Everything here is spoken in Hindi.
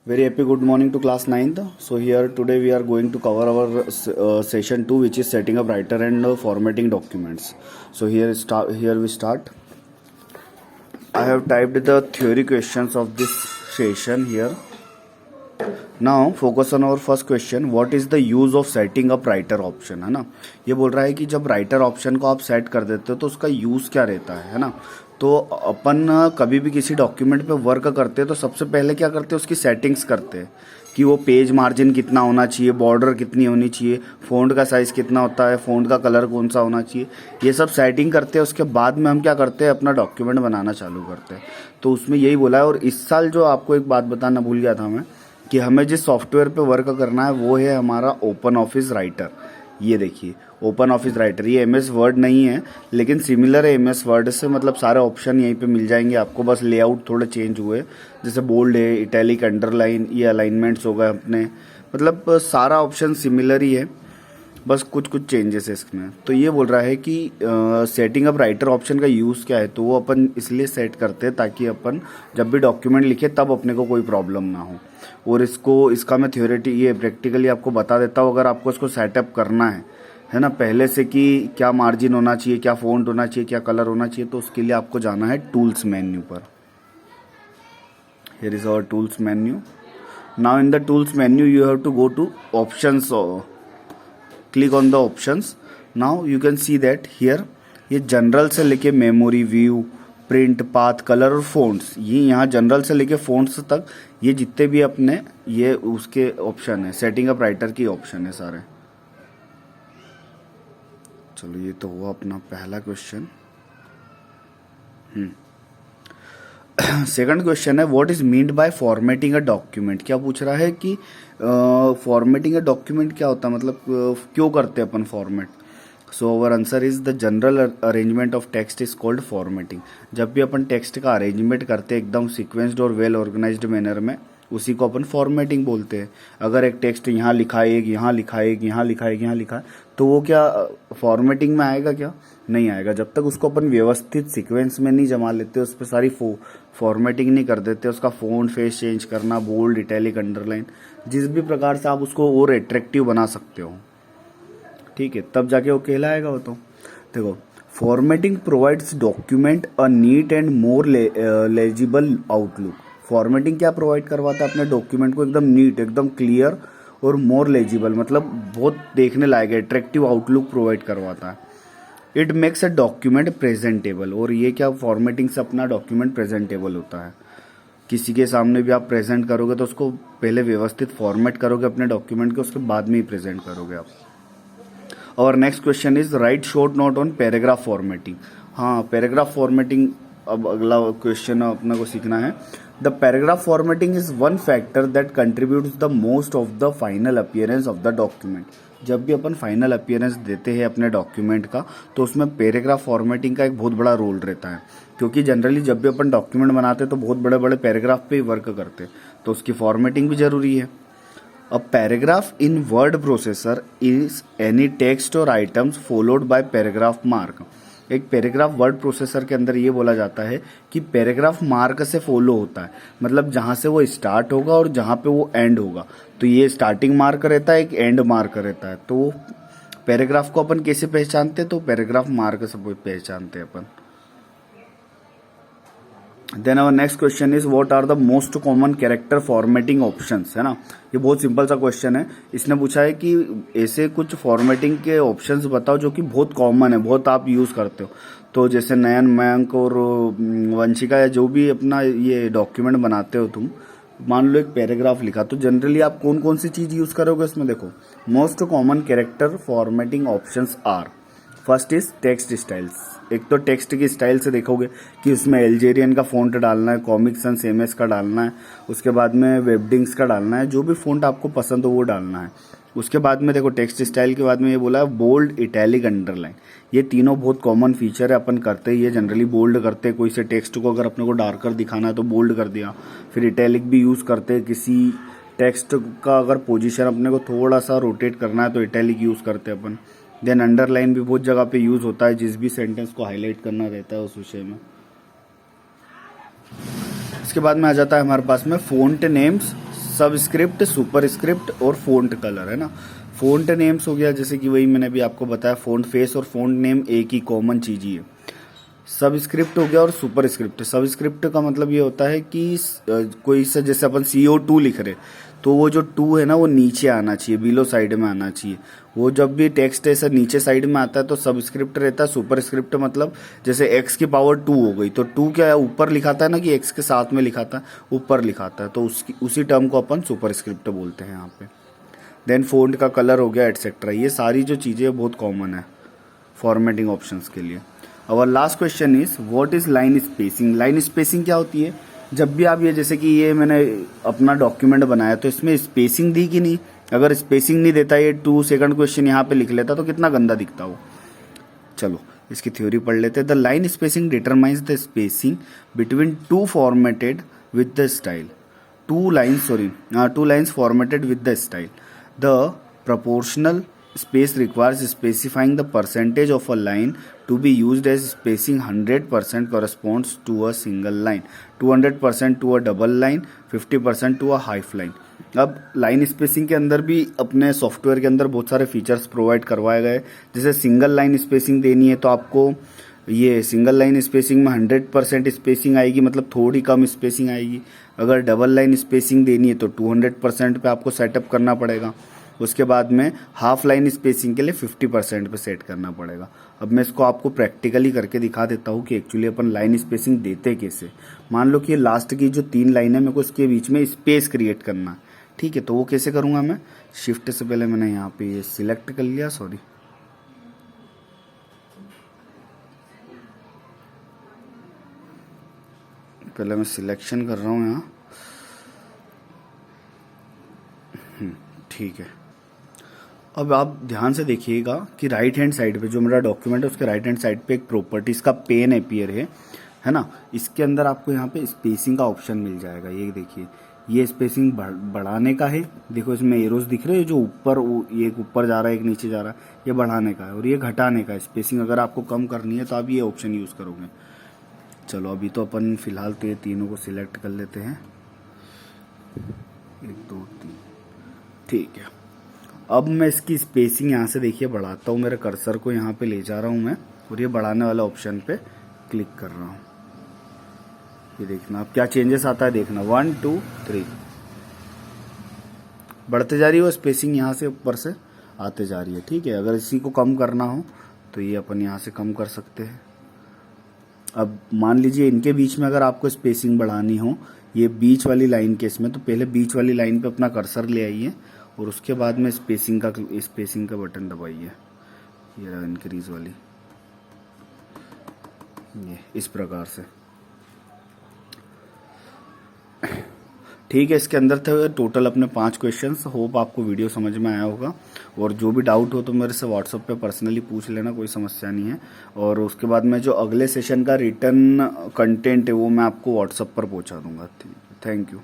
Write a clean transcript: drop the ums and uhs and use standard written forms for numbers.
Very happy good morning to class 9th. So here today we are going to cover our session 2, which is setting up writer and formatting documents. So here we start. I have typed the theory questions of this session here. Now focus on our first question. What is the use of setting up writer option? है ना, ये बोल रहा है कि जब राइटर ऑप्शन को आप सेट कर देते हो तो उसका यूज़ क्या रहता है ना। तो अपन कभी भी किसी डॉक्यूमेंट पे वर्क करते हैं तो सबसे पहले क्या करते हैं, उसकी सेटिंग्स करते हैं कि वो पेज मार्जिन कितना होना चाहिए, बॉर्डर कितनी होनी चाहिए, फ़ॉन्ट का साइज़ कितना होता है, फ़ॉन्ट का कलर कौन सा होना चाहिए, ये सब सेटिंग करते हैं। उसके बाद में हम क्या करते हैं, अपना डॉक्यूमेंट बनाना चालू करते हैं। तो उसमें यही बोला है। और इस साल जो आपको एक बात बताना भूल गया था मैं, कि हमें जिस सॉफ्टवेयर पे वर्क करना है वो है हमारा ओपन ऑफिस राइटर। ये देखिए ओपन ऑफिस राइटर, ये एमएस वर्ड नहीं है लेकिन सिमिलर है एमएस वर्ड से, मतलब सारे ऑप्शन यहीं पे मिल जाएंगे आपको, बस लेआउट थोड़े चेंज हुए, जैसे बोल्ड है, इटैलिक, अंडरलाइन, ये अलाइनमेंट्स हो गए अपने, मतलब सारा ऑप्शन सिमिलर ही है, बस कुछ कुछ चेंजेस है इसमें। तो ये बोल रहा है कि सेटिंग अप राइटर ऑप्शन का यूज़ क्या है, तो वो अपन इसलिए सेट करते हैं ताकि अपन जब भी डॉक्यूमेंट लिखे तब अपने को कोई प्रॉब्लम ना हो। और इसका मैं ये प्रैक्टिकली आपको बता देता हूँ, अगर आपको इसको सेटअप करना है ना, पहले से कि क्या मार्जिन होना चाहिए, क्या फ़ॉन्ट होना चाहिए, क्या कलर होना चाहिए, तो उसके लिए आपको जाना है टूल्स मेन्यू पर। Here is our tools menu. Now in the tools menu you have to go to options, click on the options. Now you can see that here ये जनरल से लेके memory, view, print, path, colour और फ़ॉन्ट्स, ये यहाँ जनरल से लेके फ़ॉन्ट्स तक ये जितने भी अपने ये उसके ऑप्शन है, सेटिंग अप राइटर की ऑप्शन है सारे। चलो ये तो हुआ अपना पहला क्वेश्चन। सेकंड क्वेश्चन है what is meant by formatting a document. क्या पूछ रहा है कि फॉर्मेटिंग अ डॉक्यूमेंट क्या होता है, मतलब क्यों करते हैं अपन format. So our answer is the general arrangement of text is called formatting. जब भी अपन टेक्स्ट का अरेंजमेंट करते हैं एकदम सीक्वेंस्ड और वेल ऑर्गेनाइज्ड मैनर में, उसी को अपन फॉर्मेटिंग बोलते हैं। अगर एक टेक्स्ट यहाँ लिखा है, एक यहाँ लिखा है, एक यहाँ लिखा है, एक यहाँ लिखा है, तो वो क्या फॉर्मेटिंग में आएगा? क्या नहीं आएगा। जब तक उसको अपन व्यवस्थित सीक्वेंस में नहीं जमा लेते, उस पर सारी फॉर्मेटिंग नहीं कर देते, उसका फ़ॉन्ट फेस चेंज करना, बोल्ड, इटैलिक, अंडरलाइन, जिस भी प्रकार से आप उसको और एट्रैक्टिव बना सकते हो, ठीक है, तब जाके वो कहलाएगा वो। तो देखो, formatting provides document a neat and more legible outlook. Formatting क्या प्रोवाइड करवाता है अपने डॉक्यूमेंट को? एकदम नीट, एकदम क्लियर और मोर लेजिबल, मतलब बहुत देखने लायक अट्रैक्टिव आउटलुक प्रोवाइड करवाता है। It makes a document presentable, और ये क्या, फॉर्मेटिंग से अपना डॉक्यूमेंट प्रेजेंटेबल होता है। किसी के सामने भी आप प्रेजेंट करोगे तो उसको पहले व्यवस्थित फॉर्मेट करोगे अपने डॉक्यूमेंट के, उसके बाद में ही प्रेजेंट करोगे आप। और next question is right short note on paragraph formatting. हाँ, पैराग्राफ फॉर्मेटिंग अब अगला क्वेश्चन अपना को सीखना है। The paragraph formatting is one factor that contributes the most of the final appearance of the document. जब भी अपन फाइनल अपीयरेंस देते हैं अपने डॉक्यूमेंट का, तो उसमें पैराग्राफ फॉर्मेटिंग का एक बहुत बड़ा रोल रहता है, क्योंकि जनरली जब भी अपन डॉक्यूमेंट बनाते हैं तो बहुत बड़े बड़े पैराग्राफ पे ही वर्क करते हैं, तो उसकी फॉर्मेटिंग भी जरूरी है। A paragraph in word processor is any text or items followed by paragraph mark। एक पैराग्राफ वर्ड प्रोसेसर के अंदर ये बोला जाता है कि पैराग्राफ मार्क से फॉलो होता है, मतलब जहां से वो स्टार्ट होगा और जहां पे वो एंड होगा, तो ये स्टार्टिंग मार्क रहता है, एक एंड मार्क रहता है। तो पैराग्राफ को अपन कैसे पहचानते हैं? तो पैराग्राफ मार्क से पहचानते हैं अपन। Then our next question is what are the most common character formatting options, है ना। ये बहुत सिंपल सा क्वेश्चन है। इसने पूछा है कि ऐसे कुछ फॉर्मेटिंग के ऑप्शंस बताओ जो कि बहुत कॉमन है, बहुत आप यूज करते हो। तो जैसे नयन, मयंक और वंशिका, या जो भी अपना ये डॉक्यूमेंट बनाते हो तुम, मान लो एक पैराग्राफ लिखा, तो जनरली आप कौन कौन सी चीज यूज करोगे इसमें? देखो, most common character formatting options are, first is text styles. एक तो टेक्स्ट की स्टाइल से देखोगे कि उसमें एल्जेरियन का फ़ॉन्ट डालना है, कॉमिक सन्स एमएस का डालना है, उसके बाद में वेबडिंग्स का डालना है, जो भी फ़ॉन्ट आपको पसंद हो वो डालना है। उसके बाद में देखो, टेक्स्ट स्टाइल के बाद में ये बोला है बोल्ड, इटैलिक, अंडरलाइन। ये तीनों बहुत कॉमन फीचर है, अपन करते ही ये जनरली बोल्ड करते हैं। कोई से टेक्स्ट को अगर अपने को डार्कर दिखाना है तो बोल्ड कर दिया। फिर इटैलिक भी यूज़ करते हैं, किसी टेक्स्ट का अगर पोजिशन अपने को थोड़ा सा रोटेट करना है तो इटैलिक यूज़ करते हैं अपन। देन अंडरलाइन भी बहुत जगह पे यूज होता है, जिस भी सेंटेंस को हाईलाइट करना रहता है उस विषय में। इसके बाद में आ जाता है हमारे पास में फ़ॉन्ट नेम्स, सबस्क्रिप्ट, सुपरस्क्रिप्ट और फ़ॉन्ट कलर, है ना। फ़ॉन्ट नेम्स हो गया, जैसे कि वही मैंने अभी आपको बताया, फ़ॉन्ट फेस और फ़ॉन्ट नेम एक ही कॉमन चीज़ ही है। सबस्क्रिप्ट हो गया और सुपरस्क्रिप्ट। सबस्क्रिप्ट का मतलब ये होता है कि कोई सा, जैसे अपन CO2 लिख रहे, तो वो जो 2 है ना वो नीचे आना चाहिए, बिलो साइड में आना चाहिए। वो जब भी टेक्स्ट ऐसा नीचे साइड में आता है तो सबस्क्रिप्ट रहता है। सुपरस्क्रिप्ट मतलब जैसे x की पावर 2 हो गई, तो 2 क्या है, ऊपर लिखाता है ना, कि x के साथ में लिखाता है, ऊपर लिखाता है, तो उसी टर्म को अपन सुपरस्क्रिप्ट बोलते हैं यहाँ पे। देन फ़ॉन्ट का कलर हो गया, एटसेट्रा। ये सारी जो चीज़ें बहुत कॉमन है फॉर्मेटिंग ऑप्शंस के लिए। और last question is what is line spacing. Line spacing क्या होती है? जब भी आप ये, जैसे कि ये मैंने अपना डॉक्यूमेंट बनाया तो इसमें स्पेसिंग दी कि नहीं? अगर स्पेसिंग नहीं देता, ये 2 सेकंड क्वेश्चन यहाँ पे लिख लेता तो कितना गंदा दिखता हो। चलो इसकी थ्योरी पढ़ लेते हैं। The line spacing determines the spacing between two formatted with the style. Two lines formatted with the style. The proportional space requires specifying the percentage of a line to be used as spacing 100% corresponds to a single line, 200% to a double line, 50% to a half line। अब लाइन स्पेसिंग के अंदर भी अपने सॉफ्टवेयर के अंदर बहुत सारे फीचर्स प्रोवाइड करवाए गए। जैसे सिंगल लाइन स्पेसिंग देनी है तो आपको ये सिंगल लाइन स्पेसिंग में 100% स्पेसिंग आएगी, मतलब थोड़ी कम स्पेसिंग आएगी। अगर डबल लाइन स्पेसिंग देनी है तो 200% पे आपको सेटअप करना पड़ेगा। उसके बाद में हाफ लाइन स्पेसिंग के लिए 50% पे सेट करना पड़ेगा। अब मैं इसको आपको प्रैक्टिकली करके दिखा देता हूँ कि एक्चुअली अपन लाइन स्पेसिंग देते कैसे। मान लो कि ये लास्ट की जो 3 लाइन है, मेरे को इसके बीच में स्पेस क्रिएट करना है, ठीक है। तो वो कैसे करूँगा मैं? शिफ्ट से पहले मैंने यहाँ पे ये सिलेक्ट कर लिया, सॉरी, पहले मैं सिलेक्शन कर रहा हूँ यहाँ, ठीक है। अब आप ध्यान से देखिएगा कि राइट हैंड साइड पे जो मेरा डॉक्यूमेंट है उसके राइट हैंड साइड पे एक प्रॉपर्टीज का पेन अपीयर है ना। इसके अंदर आपको यहाँ पे स्पेसिंग का ऑप्शन मिल जाएगा। ये देखिए, ये स्पेसिंग बढ़ाने का है। देखो इसमें एरोस दिख रहे हैं, जो ऊपर, ये एक ऊपर जा रहा है, एक नीचे जा रहा है, ये बढ़ाने का है। और ये घटाने का है। स्पेसिंग अगर आपको कम करनी है तो आप ये ऑप्शन यूज़ करोगे। चलो अभी तो अपन फिलहाल तो ये तीनों को सिलेक्ट कर लेते हैं, 1 2 3, ठीक है। अब मैं इसकी स्पेसिंग यहाँ से देखिए बढ़ाता हूँ। मेरे कर्सर को यहाँ पे ले जा रहा हूँ मैं, और ये बढ़ाने वाला ऑप्शन पे क्लिक कर रहा हूँ। ये देखना अब क्या चेंजेस आता है, देखना 1 2 3 बढ़ते जा रही है, वो स्पेसिंग यहाँ से ऊपर से आते जा रही है, ठीक है। अगर इसी को कम करना हो तो ये अपन यहाँ से कम कर सकते हैं। अब मान लीजिए इनके बीच में अगर आपको स्पेसिंग बढ़ानी हो, ये बीच वाली लाइन के इसमें, तो पहले बीच वाली लाइन पे अपना कर्सर ले आइए और उसके बाद में स्पेसिंग का बटन दबाइए, ये रहा इंक्रीज वाली, ये इस प्रकार से, ठीक है। इसके अंदर थे टोटल अपने 5 क्वेश्चंस। होप आपको वीडियो समझ में आया होगा, और जो भी डाउट हो तो मेरे से व्हाट्सएप पे पर्सनली पूछ लेना, कोई समस्या नहीं है। और उसके बाद में जो अगले सेशन का रिटर्न कंटेंट है वो मैं आपको व्हाट्सएप पर पहुंचा दूंगा। Thank you.